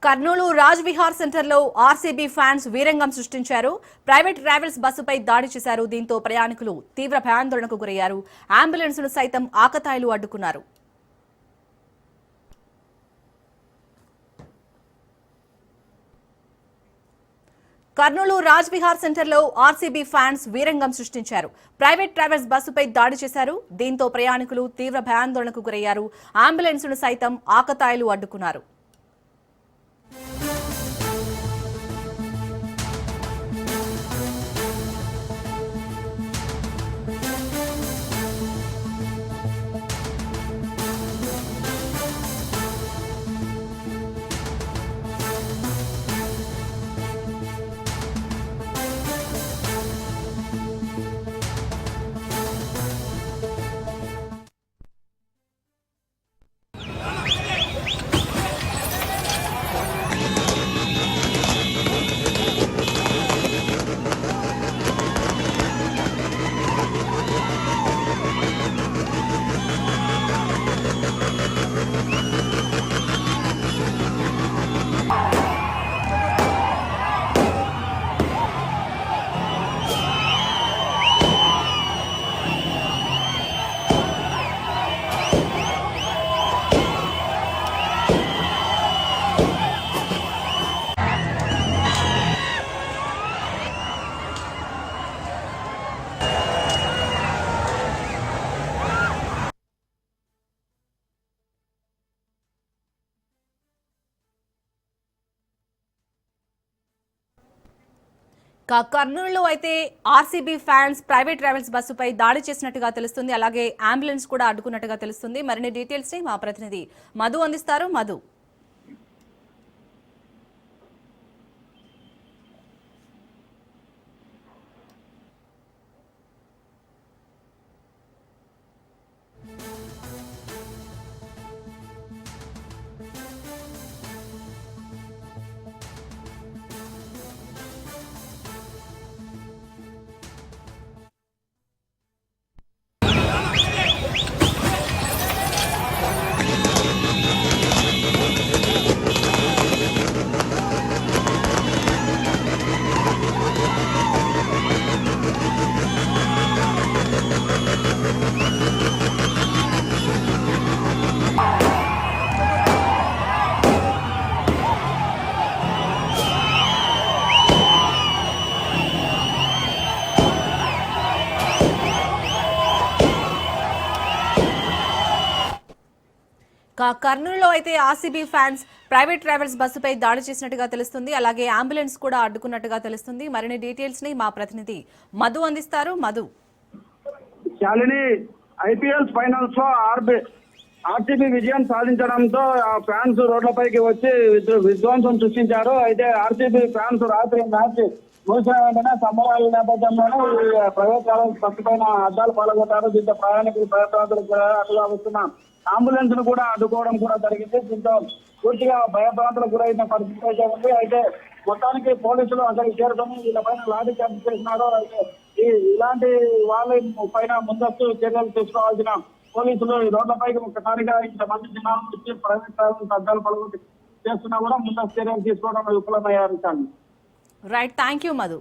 కర్నూలు రాజ్ విహార్ సెంటర్లో RCB fans వీరంగం సృష్టించారు. Private travels బస్సుపై దాడి చేశారు. దీంతో ప్రయాణికులు తీవ్ర భయాందోళనకు గురయ్యారు. అంబులెన్స్ను సైతం ఆకతాయిలు అడ్డుకున్నారు. కర్నూలు రాజ్ విహార్ సెంటర్లో ఆర్సీబీ ఫ్యాన్స్ వీరంగం సృష్టించారు. ప్రైవేట్ ట్రావెల్స్ బస్సుపై దాడి చేశారు. దీంతో ప్రయాణికులు తీవ్ర భయాందోళనకు గురయ్యారు. అంబులెన్స్ను సైతం ఆకతాయిలు అడ్డుకున్నారు. కర్నూలులో అయితే ఆర్సీబీ ఫ్యాన్స్ ప్రైవేట్ ట్రావెల్స్ బస్సుపై దాడి చేసినట్టుగా తెలుస్తుంది. అలాగే అంబులెన్స్ కూడా అడ్డుకున్నట్టుగా తెలుస్తుంది. మరిన్ని డీటెయిల్స్ ని మా ప్రతినిధి మధు అందిస్తారు. మధు, కర్నూలులో అయితే ఆర్సీబీ ఫ్యాన్స్ ప్రైవేట్ ట్రావెల్స్ బస్సుపై దాడి చేసినట్టుగా తెలుస్తుంది. అలాగే అంబులెన్స్ కూడా అడ్డుకున్నట్టుగా తెలుస్తుంది. మరిన్ని డీటెయిల్స్ ని మా ప్రతినిధి మధు అందిస్తారు. మధు, శాలిని, ఐపీఎల్ ఫైనల్స్ లో ఆర్సీబీ విజయం సాధించడంతో ఫ్యాన్స్ రోడ్లపైకి వచ్చి విధ్వంసం సృష్టించారు. అయితే ఆర్సీబీ ఫ్యాన్స్ రాత్రి మ్యాచ్ ముగిసిన వెంటనే సంబరాల నేపథ్యంలోనే ప్రైవేట్ ట్రావెల్స్ బస్సు పైన అద్దాలు పాల్గొంటారు. దీంతో ప్రయాణికులు భయప్రాంతులకు అటుగా వస్తున్న అంబులెన్స్ ను కూడా అడ్డుకోవడం కూడా జరిగింది. దీంతో పూర్తిగా భయభ్రాంతులకు గురైన పరిస్థితి అయితే ఉంది. అయితే మొత్తానికి పోలీసులు అక్కడికి చేరుకొని వీళ్ళపైన లాఠీ చార్జ్ చేసినారు. అయితే ఇలాంటి వాళ్ళ పైన ముందస్తు చర్యలు తీసుకోవాల్సిన పోలీసులు రోడ్లపైకి ఒక్కసారిగా ఇంతమంది జనాలు వచ్చి ప్రైవేట్ ట్రావెల్స్ అద్దాలు పలుగుతి చేస్తున్నా కూడా ముందస్తు చర్యలు తీసుకోవడంలో విఫలమయ్యారు. Right, thank you Madhu.